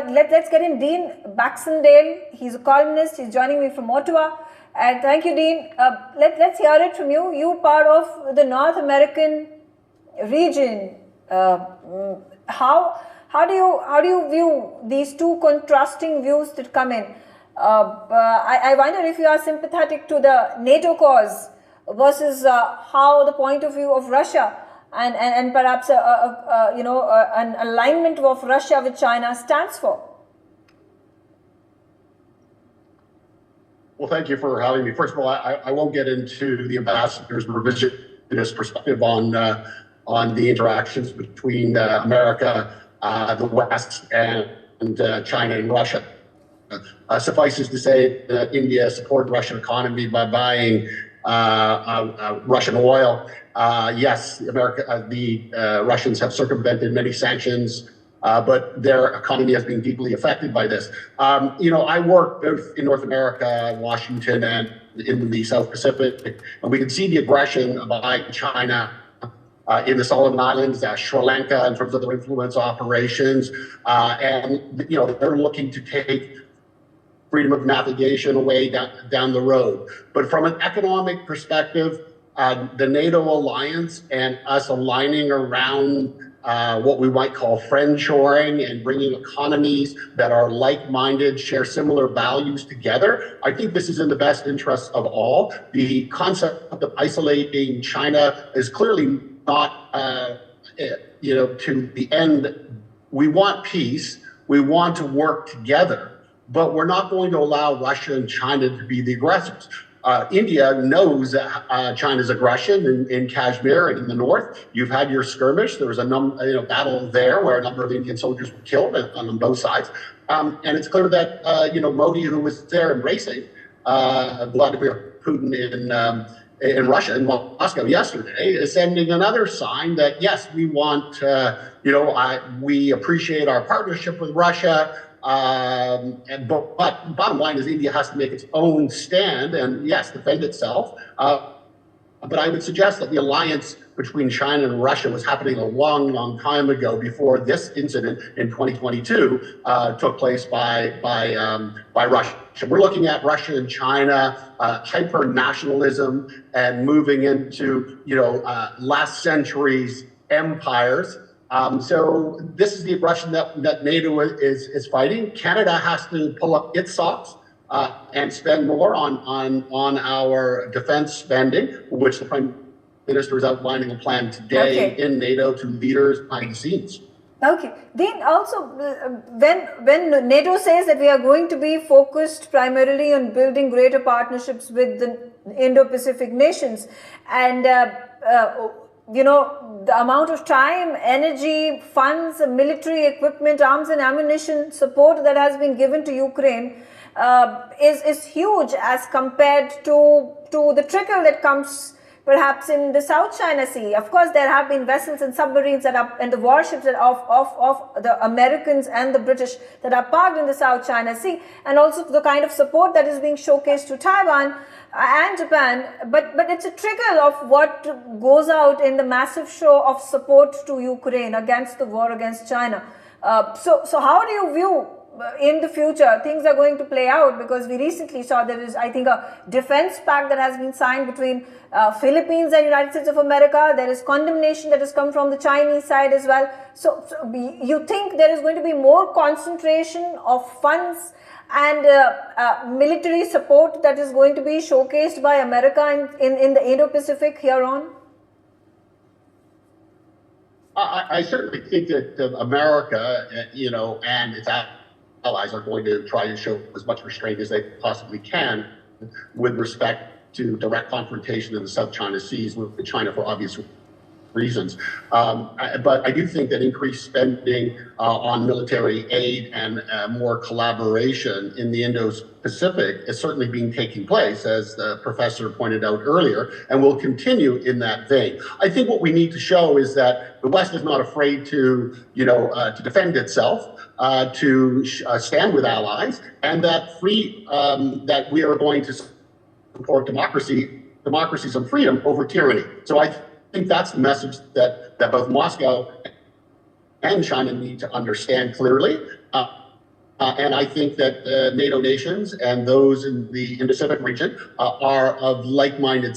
let's get in Dean Baxendale. He's a columnist. He's joining me from Ottawa. And thank you, Dean. Let's hear it from you. You part of the North American region. How do you view these two contrasting views that come in? I wonder if you are sympathetic to the NATO cause versus how the point of view of Russia and perhaps an alignment of Russia with China stands for. Well, thank you for having me. First of all, I won't get into the ambassador's revisionist perspective on the interactions between America, the West, and China and Russia. Suffices to say that India supported the Russian economy by buying Russian oil. Yes, the Russians have circumvented many sanctions, but their economy has been deeply affected by this. I work both in North America, Washington, and in the South Pacific, and we can see the aggression by China in the Solomon Islands, Sri Lanka, in terms of their influence operations, and they're looking to take freedom of navigation away down the road. But from an economic perspective, the NATO alliance and us aligning around what we might call friendshoring and bringing economies that are like-minded, share similar values together, I think this is in the best interest of all. The concept of isolating China is clearly not, to the end. We want peace. We want to work together. But we're not going to allow Russia and China to be the aggressors. India knows China's aggression in Kashmir and in the north. You've had your skirmish. There was a battle there where a number of Indian soldiers were killed on both sides. And it's clear that Modi, who was there embracing Vladimir Putin in Russia, in Moscow yesterday, is sending another sign that yes, we want, we appreciate our partnership with Russia. But bottom line is India has to make its own stand and yes, defend itself. But I would suggest that the alliance between China and Russia was happening a long, long time ago before this incident in 2022 took place by Russia. We're looking at Russia and China hyper nationalism and moving into last century's empires. So this is the aggression that NATO is fighting. Canada has to pull up its socks and spend more on our defense spending, which the Prime Minister is outlining a plan today in NATO to leaders behind the scenes. Okay. Then also, when NATO says that we are going to be focused primarily on building greater partnerships with the Indo-Pacific nations, and the amount of time, energy, funds, military equipment, arms and ammunition support that has been given to Ukraine is huge as compared to the trickle that comes perhaps in the South China Sea. Of course, there have been vessels and submarines and the warships of the Americans and the British that are parked in the South China Sea, and also the kind of support that is being showcased to Taiwan and Japan, but it's a trickle of what goes out in the massive show of support to Ukraine against the war against China. So how do you view in the future things are going to play out? Because we recently saw there is, I think, a defense pact that has been signed between Philippines and United States of America. There is condemnation that has come from the Chinese side as well. So you think there is going to be more concentration of funds and military support that is going to be showcased by America in the Indo-Pacific here on? I certainly think that America, and its allies are going to try to show as much restraint as they possibly can with respect to direct confrontation in the South China Seas with China for obvious reasons. But I do think that increased spending on military aid and more collaboration in the Indo-Pacific is certainly being taking place, as the professor pointed out earlier, and will continue in that vein. I think what we need to show is that the West is not afraid to defend itself, to stand with allies, and that that we are going to support democracies and freedom over tyranny. So I think that's the message that both Moscow and China need to understand clearly. And I think that NATO nations and those in the Indo-Pacific region are of like-minded,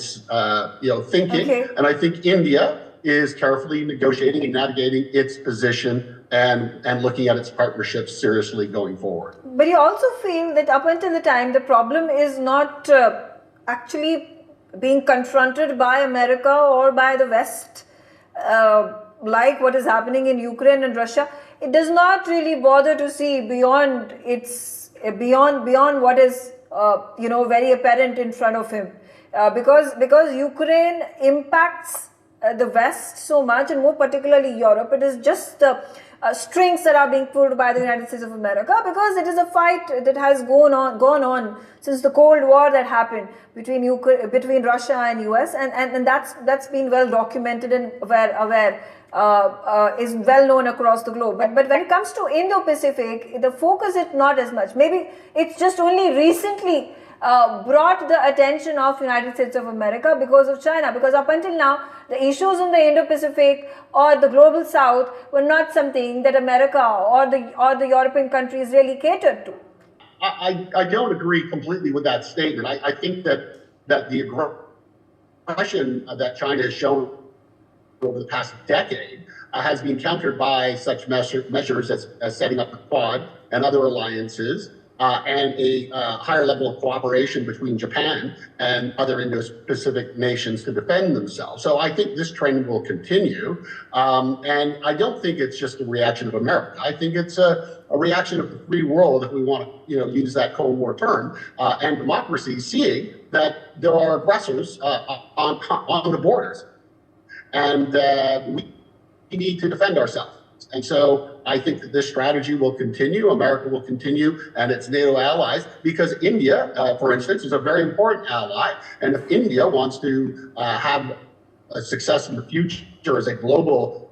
thinking. Okay. And I think India is carefully negotiating and navigating its position and looking at its partnerships seriously going forward. But you also feel that up until the time, the problem is not actually being confronted by America or by the West, like what is happening in Ukraine and Russia. It does not really bother to see beyond what is very apparent in front of him, because Ukraine impacts the West so much, and more particularly Europe. It is just strings that are being pulled by the United States of America, because it is a fight that has gone on since the Cold War that happened between Russia and US, and that's been well documented and is well known across the globe. But when it comes to Indo-Pacific, the focus is not as much. Maybe it's just only recently brought the attention of United States of America because of China, because up until now the issues in the Indo-Pacific or the global South were not something that America or the European countries really catered to. I don't agree completely with that statement. I think that the aggression that China has shown over the past decade has been countered by such measures as setting up the Quad and other alliances, and a higher level of cooperation between Japan and other Indo-Pacific nations to defend themselves. So I think this trend will continue, and I don't think it's just a reaction of America. I think it's a reaction of the free world, if we want to use that Cold War term, and democracy seeing that there are aggressors on the borders, and we need to defend ourselves. And so I think that this strategy will continue. America will continue, and its NATO allies, because India, for instance, is a very important ally. And if India wants to have a success in the future as a global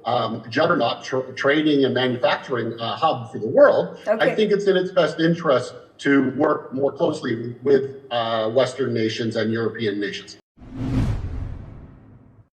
juggernaut, trading and manufacturing hub for the world, I think it's in its best interest to work more closely with Western nations and European nations.